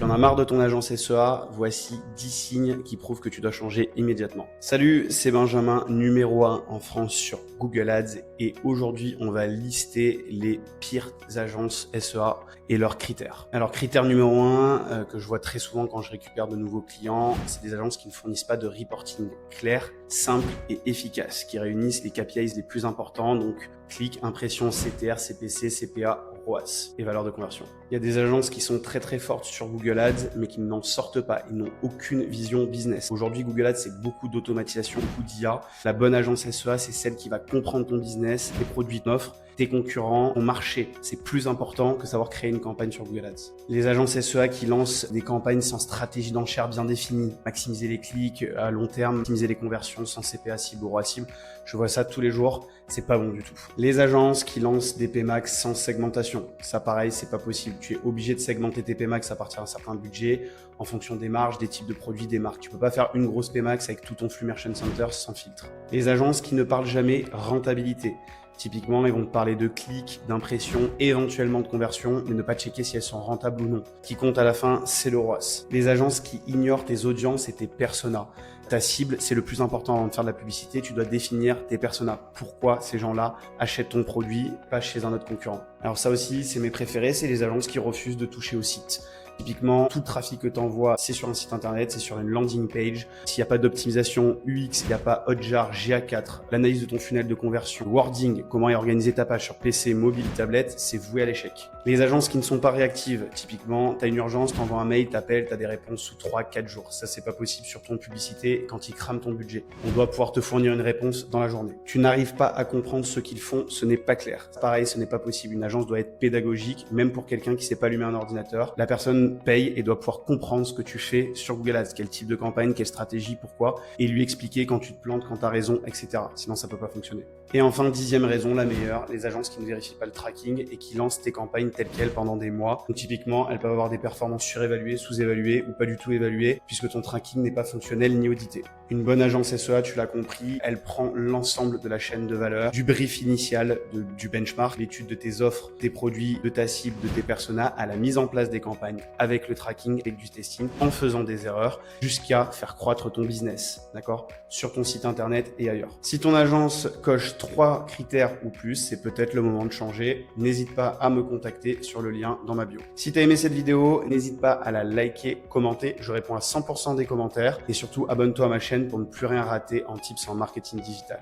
T'en as marre de ton agence SEA? Voici 10 signes qui prouvent que tu dois changer immédiatement. Salut, c'est Benjamin, numéro 1 en France sur Google Ads et aujourd'hui on va lister les pires agences SEA et leurs critères. Alors critère numéro 1 que je vois très souvent quand je récupère de nouveaux clients, c'est des agences qui ne fournissent pas de reporting clair, simple et efficace, qui réunissent les KPIs les plus importants, donc clics, impressions, CTR, CPC, CPA, ROAS et valeur de conversion. Il y a des agences qui sont très fortes sur Google Ads, mais qui n'en sortent pas. Ils n'ont aucune vision business. Aujourd'hui, Google Ads, c'est beaucoup d'automatisation, beaucoup d'IA. La bonne agence SEA, c'est celle qui va comprendre ton business, tes produits, ton offre, tes concurrents, ton marché. C'est plus important que savoir créer une campagne sur Google Ads. Les agences SEA qui lancent des campagnes sans stratégie d'enchère bien définie, maximiser les clics à long terme, maximiser les conversions sans CPA cible ou ROAS cible, je vois ça tous les jours, c'est pas bon du tout. Les agences qui lancent des PMax sans segmentation, ça pareil, c'est pas possible. Tu es obligé de segmenter tes PMax à partir d'un certain budget, en fonction des marges, des types de produits, des marques. Tu peux pas faire une grosse PMax avec tout ton flux Merchant Center sans filtre. Les agences qui ne parlent jamais rentabilité. Typiquement, ils vont te parler de clics, d'impressions, éventuellement de conversions, mais ne pas checker si elles sont rentables ou non. Ce qui compte à la fin, c'est le ROAS. Les agences qui ignorent tes audiences et tes personas. Ta cible, c'est le plus important avant de faire de la publicité. Tu dois définir tes personas. Pourquoi ces gens-là achètent ton produit, pas chez un autre concurrent. Alors ça aussi, c'est mes préférés, c'est les agences qui refusent de toucher au site. Typiquement, tout le trafic que tu envoies, c'est sur un site internet, c'est sur une landing page. S'il n'y a pas d'optimisation UX, il n'y a pas Hotjar, GA4, l'analyse de ton funnel de conversion, wording, comment est organisée ta page sur PC, mobile, tablette, c'est voué à l'échec. Les agences qui ne sont pas réactives, typiquement, tu as une urgence, tu envoies un mail, tu appelles, tu as des réponses sous 3-4 jours. Ça, c'est pas possible sur ton publicité quand ils crament ton budget. On doit pouvoir te fournir une réponse dans la journée. Tu n'arrives pas à comprendre ce qu'ils font, ce n'est pas clair. Pareil, ce n'est pas possible. Une agence doit être pédagogique, même pour quelqu'un qui ne sait pas allumer un ordinateur. La personne paye et doit pouvoir comprendre ce que tu fais sur Google Ads, quel type de campagne, quelle stratégie, pourquoi, et lui expliquer quand tu te plantes, quand tu as raison, etc. Sinon, ça peut pas fonctionner. Et enfin, 10e raison, la meilleure, les agences qui ne vérifient pas le tracking et qui lancent tes campagnes telles quelles pendant des mois. Donc, typiquement, elles peuvent avoir des performances surévaluées, sous-évaluées ou pas du tout évaluées, puisque ton tracking n'est pas fonctionnel ni audité. Une bonne agence SEA, tu l'as compris, elle prend l'ensemble de la chaîne de valeur, du brief initial, du benchmark, l'étude de tes offres, tes produits, de ta cible, de tes personas, à la mise en place des campagnes avec le tracking, avec du testing, en faisant des erreurs, jusqu'à faire croître ton business, d'accord, sur ton site internet et ailleurs. Si ton agence coche 3 critères ou plus, c'est peut-être le moment de changer. N'hésite pas à me contacter sur le lien dans ma bio. Si tu as aimé cette vidéo, n'hésite pas à la liker, commenter. Je réponds à 100% des commentaires et surtout abonne-toi à ma chaîne pour ne plus rien rater en tips en marketing digital.